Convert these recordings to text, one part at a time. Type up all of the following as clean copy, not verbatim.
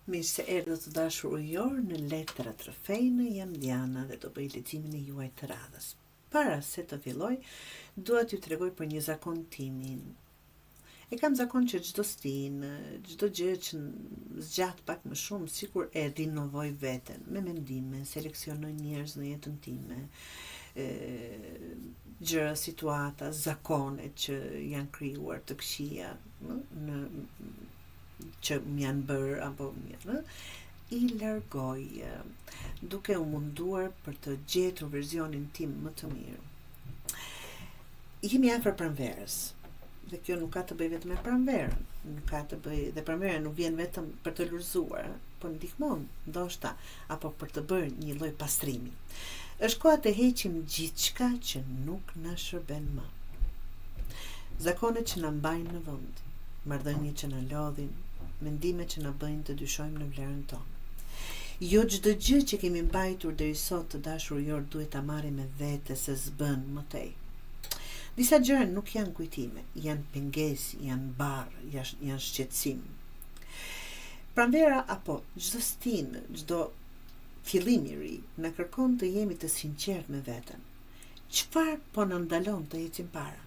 Mirë se erdhët të dashur ujor në Letra Trofejnë, jam Diana dhe do bëj leximin e juaj të radhës. Para se të filloj, dua t'ju tregoj për një zakon timin. E kam zakon që çdo stinë, çdo gjë që zgjat pak më shumë, sikur e rinovoj veten, me mendime, seleksionoj njerëz në jetën time, gjëra, situata, zakone që janë krijuar të këqija, që më janë bërë apo i largoj, duke u munduar për të gjetur versionin tim më të mirë. Jemi afër pranverës, dhe kjo nuk ka të bëjë vetëm me pranverën, nuk ka të bëjë, dhe pranvera nuk vjen vetëm për të lulëzuar, por ndihmon ndoshta apo për të bërë një lloj pastrimi. Është koha të heqim gjithçka që nuk na shërben më. Zakonet që na mbajnë në vend, marrëdhëniet që na lodhin, mendime që na bëjnë të dyshojmë në vlerën tonë. Jo çdo gjë që kemi mbajtur deri sot të dashur jor duhet ta marrim me vete se s'bën më tej. Disa gjëra nuk janë kujtime, janë pengesë, janë barë, janë shqetësim. Pranvera apo çdo stinë, çdo fillim i ri na kërkon të jemi të sinqert me veten. Çfarë po na ndalon të ecim para?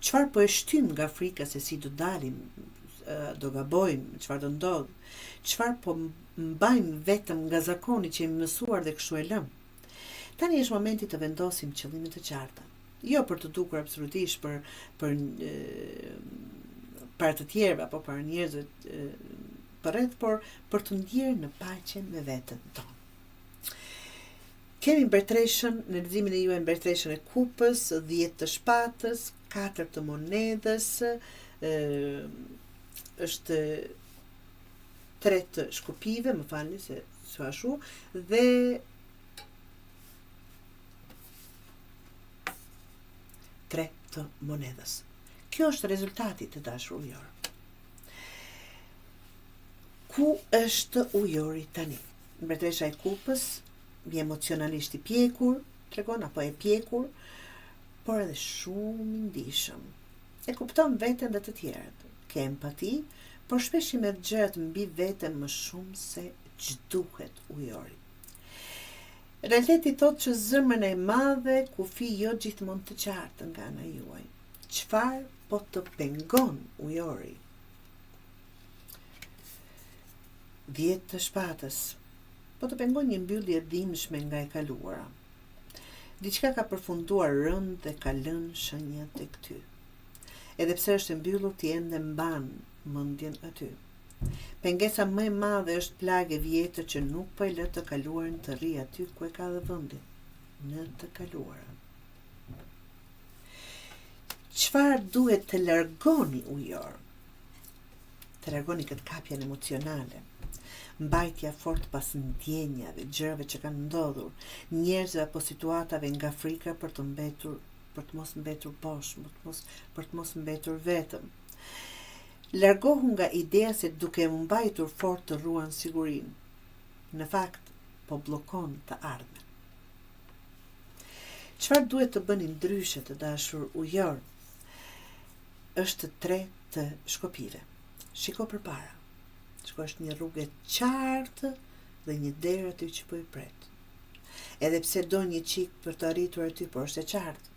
Çfarë po e shtym nga frika se si do dalim, do gabojmë, çfarë do ndodh, çfarë po mbajmë vetëm nga zakoni që jemi mësuar dhe kështu e lëm. Tani është momenti të vendosim qëllime të qarta. Jo për të dukur absolutisht për para të tjerëve apo para njerëzve përreth, por për të ndjerë në paqe me veten tonë. Kemi mbretëreshën, në leximin e juaj mbretëreshën e kupës, 10 të shpatës, 4 të monedhës, është 3 të shkupive, më falni se s'u ashu, dhe 3 të monedhës. Kjo është rezultati të dashur ujor. Ku është ujori tani? Mbretëresha e kupës, emocionalisht i pjekur, tregon apo e pjekur, por edhe shumë i ndihshëm. E kupton veten dhe të tjerët. Ke empati, por shpesh i merr gjërat mbi veten më shumë se ç'duhet ujori. Realiteti thotë që zemrën e madhe kufi jo gjithmonë të qartë nga ana juaj. Çfarë po të pengon ujori? 10 të shpatës. Po të pengon një mbyllje dhimbshme nga e kaluara. Diçka ka përfunduar rënd dhe ka lënë shenja tek ty. Edhe pse është e mbyllur, ti ende mban mendjen aty. Pengesa më e madhe është plagë e vjetër që nuk po e lë të kaluarën të rri aty ku e ka dhe vendin, në të kaluarën. Çfarë duhet të largoni ujor? Të largoni këtë kapjen emocionale. Mbajtja fort pas ndjenjave, gjërave që kanë ndodhur, njerëzve apo situatave nga frika për të mos mbetur poshtë, për të mos mbetur vetëm. Largohu nga ideja se duke u mbajtur fort të ruan sigurinë. Në fakt, po bllokon të ardhmen. Çfarë duhet të bëni ndryshe të dashur ujor? Është 3 të shkopive. Shiko përpara. Shko është një rrugë e qartë dhe një derë aty që po i pret. Edhe pse do një qik për të arritur aty, por është e qartë.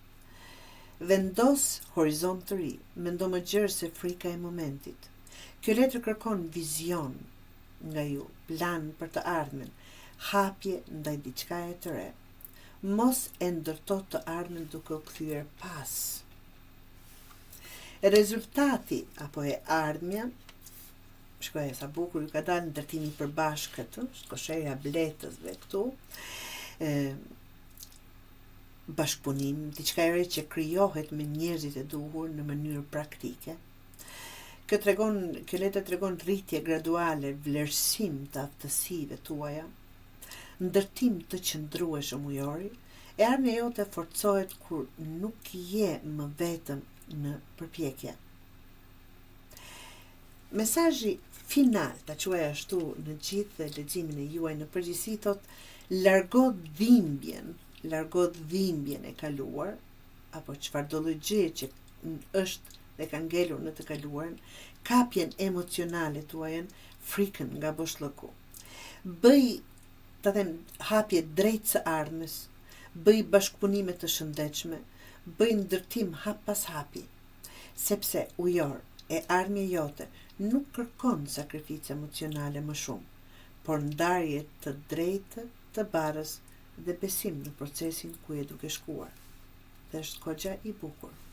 Vendos horizont të ri, mendo më gjerë se frika e momentit. Kjo letër kërkon vizion nga ju, plan për të ardhmen, hapje ndaj diçkaje të re. Mos e ndërto të ardhmen duke u kthyer pas. Rezultati apo e ardhmja, shkoj sa bukur ju ka dalë ndërtimi i përbashkët, shkosheja bletës dhe këtu, bashkëpunim, diçka e re që krijohet me njerëzit e duhur në mënyrë praktike. Kjo letër tregon rritje graduale, vlerësim të aftësive tuaja, ndërtim të qëndrueshëm ujori, e ardhmja jote forcohet kur nuk je më vetëm në përpjekje. Mesazhi final, ta quaj ashtu, në gjithë leximin e juaj në përgjithësi thotë largo dhimbjen e kaluar, apo çfarëdo lloj gjëje që është dhe ka ngelur në të kaluarën, kapjen emocionale tuajën, frikën nga boshllëku. Bëj, të them, hapje drejt së ardhmes, bëj bashkëpunime të shëndetshme, bëj ndërtim hap pas hapi, sepse ujor e ardhmja jote nuk kërkon sakrificë emocionale më shumë, por ndarje të drejtë, të barës dhe besim në procesin ku je duke shkuar. Dhe është kogja i bukur.